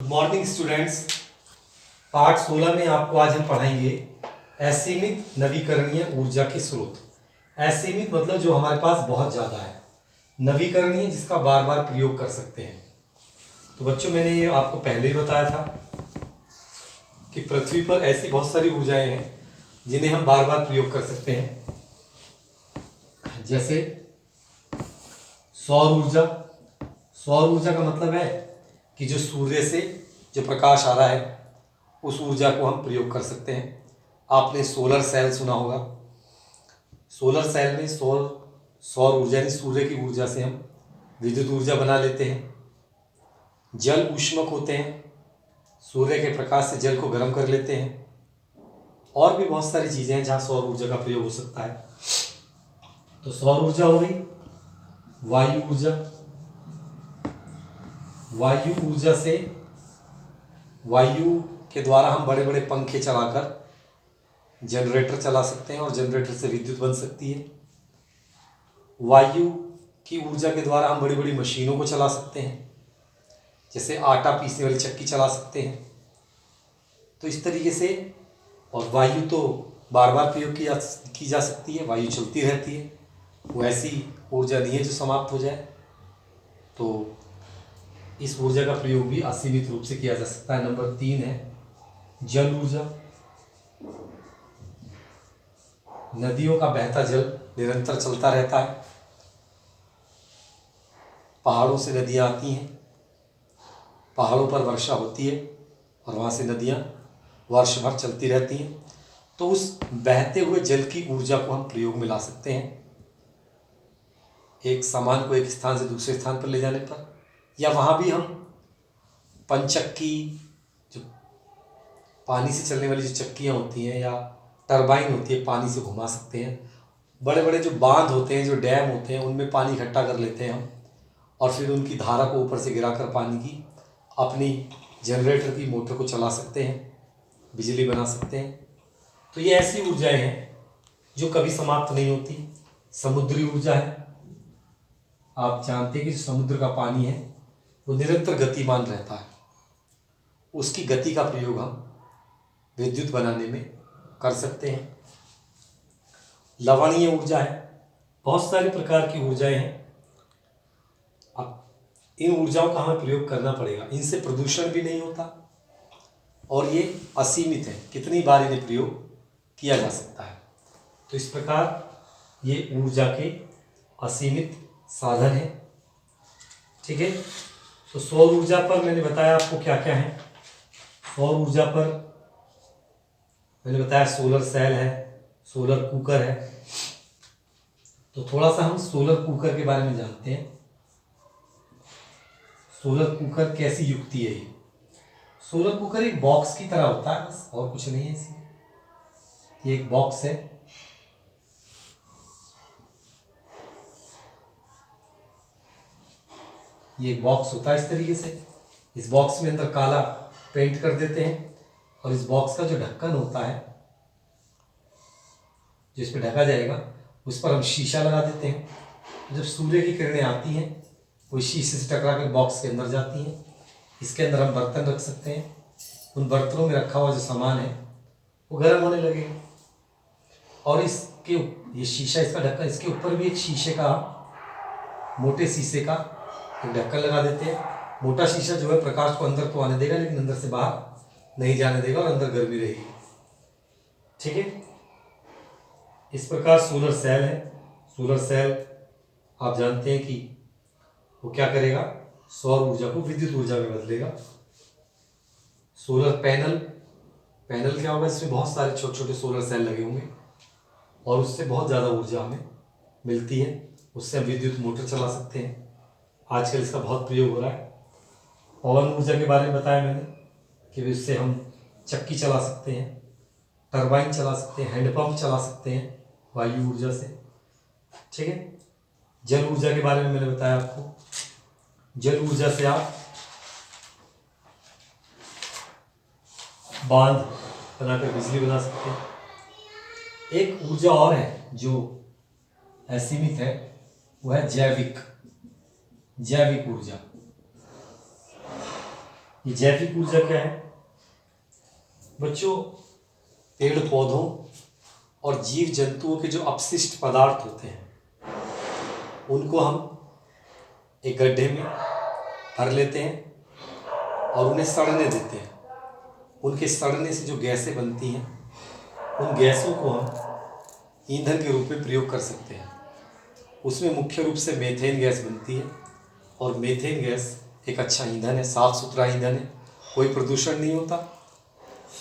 Morning students. पाठ 16 में आपको आज हम पढ़ाएंगे असीमित नवीकरणीय ऊर्जा के स्रोत। असीमित मतलब जो हमारे पास बहुत ज़्यादा है, नवीकरणीय जिसका बार बार प्रयोग कर सकते हैं। तो बच्चों, मैंने ये आपको पहले ही बताया था कि पृथ्वी पर ऐसी बहुत सारी ऊर्जाएं हैं जिन्हें हम बार बार प्रयोग कर सकते हैं, जैसे सौर ऊर्जा। सौर ऊर्जा का मतलब है कि जो सूर्य से जो प्रकाश आ रहा है उस ऊर्जा को हम प्रयोग कर सकते हैं। आपने सोलर सेल सुना होगा। सोलर सेल में सौर ऊर्जा यानी सूर्य की ऊर्जा से हम विद्युत ऊर्जा बना लेते हैं। जल ऊष्मक होते हैं, सूर्य के प्रकाश से जल को गर्म कर लेते हैं। और भी बहुत सारी चीज़ें हैं जहाँ सौर ऊर्जा का प्रयोग हो सकता है। तो सौर ऊर्जा हो गई। वायु ऊर्जा, वायु ऊर्जा से वायु के द्वारा हम बड़े बड़े पंखे चलाकर जनरेटर चला सकते हैं और जनरेटर से विद्युत बन सकती है। वायु की ऊर्जा के द्वारा हम बड़ी बड़ी मशीनों को चला सकते हैं, जैसे आटा पीसने वाली चक्की चला सकते हैं। तो इस तरीके से, और वायु तो बार बार प्रयोग की जा सकती है, वायु चलती रहती है, वो ऐसी ऊर्जा नहीं है जो समाप्त हो जाए। तो इस ऊर्जा का प्रयोग भी असीमित रूप से किया जा सकता है। नंबर 3 है जल ऊर्जा। नदियों का बहता जल निरंतर चलता रहता है। पहाड़ों से नदियाँ आती हैं, पहाड़ों पर वर्षा होती है और वहाँ से नदियाँ वर्ष भर चलती रहती हैं। तो उस बहते हुए जल की ऊर्जा को हम प्रयोग में ला सकते हैं, एक सामान को एक स्थान से दूसरे स्थान पर ले जाने पर। या वहाँ भी हम पंचक्की, जो पानी से चलने वाली जो चक्कियाँ होती हैं या टरबाइन होती है, पानी से घुमा सकते हैं। बड़े बड़े जो बांध होते हैं, जो डैम होते हैं, उनमें पानी इकट्ठा कर लेते हैं हम, और फिर उनकी धारा को ऊपर से गिराकर पानी की अपनी जनरेटर की मोटर को चला सकते हैं, बिजली बना सकते हैं। तो ये ऐसी ऊर्जाएं हैं जो कभी समाप्त नहीं होती। समुद्री ऊर्जा है। आप जानते हैं कि जो समुद्र का पानी है वो निरंतर गतिमान रहता है, उसकी गति का प्रयोग हम विद्युत बनाने में कर सकते हैं। लवणीय ऊर्जा है। बहुत सारी प्रकार की ऊर्जाएं हैं। अब इन ऊर्जाओं का हमें प्रयोग करना पड़ेगा, इनसे प्रदूषण भी नहीं होता और ये असीमित है, कितनी बार इन्हें प्रयोग किया जा सकता है। तो इस प्रकार ये ऊर्जा के असीमित साधन है। ठीक है। तो सौर ऊर्जा पर मैंने बताया आपको क्या क्या है। सौर ऊर्जा पर मैंने बताया सोलर सेल है, सोलर कुकर है। तो थोड़ा सा हम सोलर कुकर के बारे में जानते हैं। सोलर कुकर कैसी युक्ति है ये। सोलर कुकर एक बॉक्स की तरह होता है, बस और कुछ नहीं है इसमें। ये एक बॉक्स है। ये एक बॉक्स होता है इस तरीके से। इस बॉक्स में अंदर काला पेंट कर देते हैं और इस बॉक्स का जो ढक्कन होता है, जो इस पर ढका जाएगा, उस पर हम शीशा लगा देते हैं। जब सूर्य की किरणें आती हैं वो शीशे से टकरा कर बॉक्स के अंदर जाती हैं। इसके अंदर हम बर्तन रख सकते हैं। उन बर्तनों में रखा हुआ जो सामान है वो गर्म होने लगेगा। और इसके ये शीशा, इसका ढक्कन, इसके ऊपर भी एक शीशे का, मोटे शीशे का एक ढक्कन लगा देते हैं। मोटा शीशा जो है प्रकाश को अंदर तो आने देगा, लेकिन अंदर से बाहर नहीं जाने देगा और अंदर गर्मी रहेगी। ठीक है। इस प्रकार सोलर सेल है। सोलर सेल आप जानते हैं कि वो क्या करेगा, सौर ऊर्जा को विद्युत ऊर्जा में बदलेगा। सोलर पैनल, पैनल क्या होगा, इसमें बहुत सारे छोटे छोटे सोलर सेल लगे होंगे और उससे बहुत ज़्यादा ऊर्जा हमें मिलती है। उससे हम विद्युत मोटर चला सकते हैं। आजकल इसका बहुत प्रयोग हो रहा है। पवन ऊर्जा के बारे में बताया मैंने कि उससे हम चक्की चला सकते हैं, टरबाइन चला सकते हैं, हैंडपंप चला सकते हैं वायु ऊर्जा से। ठीक है। जल ऊर्जा के बारे में मैंने बताया आपको। जल ऊर्जा से आप बांध बनाकर बिजली बना सकते हैं। एक ऊर्जा और है जो असीमित है, वो है जैविक ऊर्जा। ये जैविक ऊर्जा क्या है बच्चों? पेड़ पौधों और जीव जंतुओं के जो अपशिष्ट पदार्थ होते हैं उनको हम एक गड्ढे में भर लेते हैं और उन्हें सड़ने देते हैं। उनके सड़ने से जो गैसें बनती हैं उन गैसों को हम ईंधन के रूप में प्रयोग कर सकते हैं। उसमें मुख्य रूप से मीथेन गैस बनती है और मीथेन गैस एक अच्छा ईंधन है, साफ़ सुथरा ईंधन है, कोई प्रदूषण नहीं होता।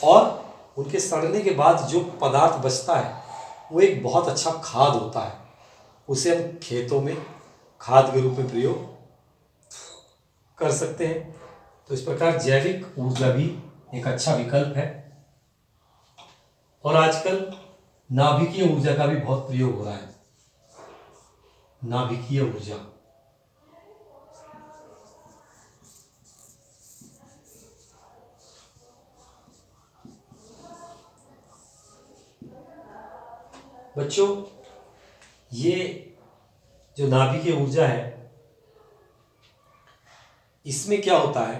और उनके सड़ने के बाद जो पदार्थ बचता है वो एक बहुत अच्छा खाद होता है। उसे हम खेतों में खाद के रूप में प्रयोग कर सकते हैं। तो इस प्रकार जैविक ऊर्जा भी एक अच्छा विकल्प है। और आजकल नाभिकीय ऊर्जा का भी बहुत प्रयोग हो रहा है। नाभिकीय ऊर्जा बच्चों, ये जो नाभिकीय ऊर्जा है इसमें क्या होता है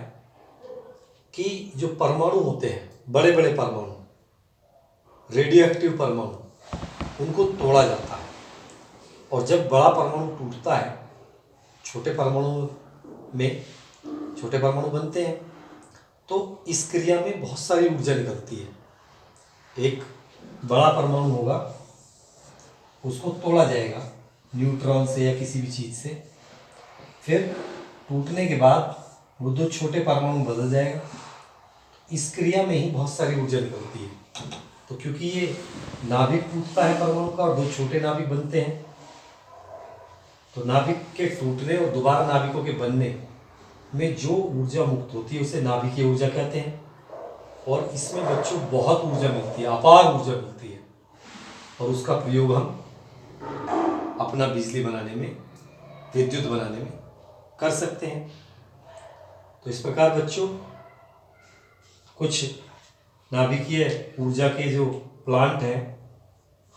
कि जो परमाणु होते हैं, बड़े बड़े परमाणु, रेडियो एक्टिव परमाणु, उनको तोड़ा जाता है। और जब बड़ा परमाणु टूटता है, छोटे परमाणु में छोटे परमाणु बनते हैं, तो इस क्रिया में बहुत सारी ऊर्जा निकलती है। एक बड़ा परमाणु होगा, उसको तोड़ा जाएगा न्यूट्रॉन से या किसी भी चीज़ से, फिर टूटने के बाद वो दो छोटे परमाणु बदल जाएगा। इस क्रिया में ही बहुत सारी ऊर्जा निकलती है। तो क्योंकि ये नाभिक टूटता है परमाणु का और दो छोटे नाभिक बनते हैं, तो नाभिक के टूटने और दोबारा नाभिकों के बनने में जो ऊर्जा मुक्त होती है उसे नाभिकीय ऊर्जा कहते हैं। और इसमें बच्चों बहुत ऊर्जा मिलती है, अपार ऊर्जा मिलती है, और उसका प्रयोग हम अपना बिजली बनाने में, विद्युत बनाने में कर सकते हैं। तो इस प्रकार बच्चों कुछ नाभिकीय ऊर्जा के जो प्लांट हैं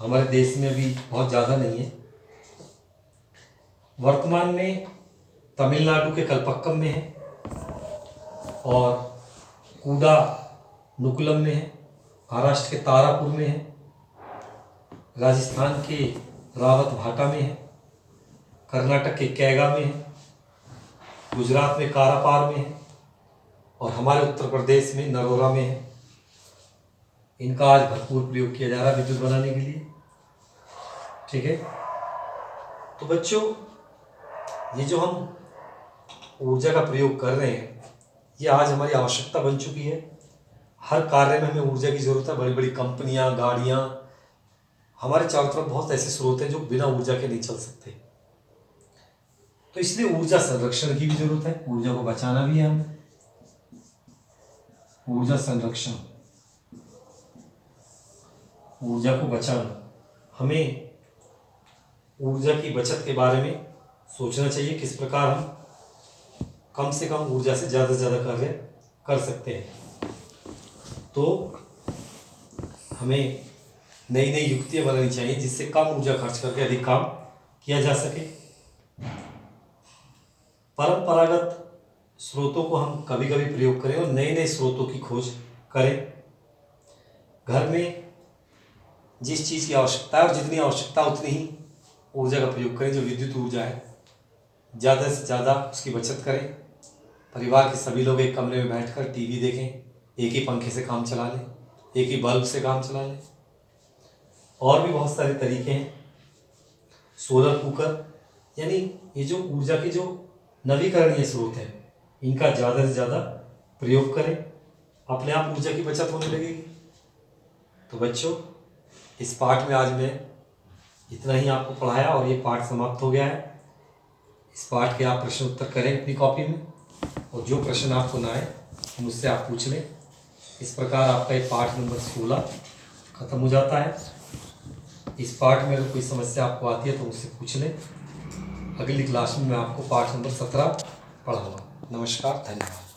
हमारे देश में अभी बहुत ज़्यादा नहीं है। वर्तमान में तमिलनाडु के कलपक्कम में है और कूडानुकुलम में है, महाराष्ट्र के तारापुर में है, राजस्थान के रावत भाटा में है, कर्नाटक के कैगा में है, गुजरात में कारापार में है और हमारे उत्तर प्रदेश में नरोरा में है। इनका आज भरपूर प्रयोग किया जा रहा है विद्युत बनाने के लिए। ठीक है, तो बच्चों ये जो हम ऊर्जा का प्रयोग कर रहे हैं ये आज हमारी आवश्यकता बन चुकी है। हर कार्य में हमें ऊर्जा की ज़रूरत है। बड़ी बड़ी कंपनियां, गाड़ियां, हमारे चारों तरफ बहुत ऐसे स्रोत हैं जो बिना ऊर्जा के नहीं चल सकते। तो इसलिए ऊर्जा संरक्षण की भी जरूरत है, ऊर्जा को बचाना भी है हमें। ऊर्जा संरक्षण, ऊर्जा को बचाना, हमें ऊर्जा की बचत के बारे में सोचना चाहिए। किस प्रकार हम कम से कम ऊर्जा से ज़्यादा कार्य कर सकते हैं। तो हमें नई नई युक्तियाँ बनानी चाहिए जिससे कम ऊर्जा खर्च करके अधिक काम किया जा सके। परंपरागत स्रोतों को हम कभी कभी प्रयोग करें और नए नए स्रोतों की खोज करें। घर में जिस चीज़ की आवश्यकता है और जितनी आवश्यकता उतनी ही ऊर्जा का प्रयोग करें। जो विद्युत ऊर्जा है ज़्यादा से ज़्यादा उसकी बचत करें। परिवार के सभी लोग एक कमरे में बैठकर टीवी देखें, एक ही पंखे से काम चला लें, एक ही बल्ब से काम चला लें। और भी बहुत सारे तरीके हैं। सोलर कुकर, यानी ये जो ऊर्जा के जो नवीकरणीय स्रोत हैं इनका ज़्यादा से ज़्यादा प्रयोग करें, अपने आप ऊर्जा की बचत होने लगेगी। तो बच्चों इस पाठ में आज मैं इतना ही आपको पढ़ाया और ये पाठ समाप्त हो गया है। इस पाठ के आप प्रश्न उत्तर करें अपनी कॉपी में और जो प्रश्न आपको ना आए मुझसे आप पूछ लें। इस प्रकार आपका ये पाठ नंबर 16 खत्म हो जाता है। इस पाठ में अगर कोई समस्या आपको आती है तो मुझसे पूछ लें। अगली क्लास में मैं आपको पाठ नंबर 17 पढ़ाऊँगा। नमस्कार, धन्यवाद।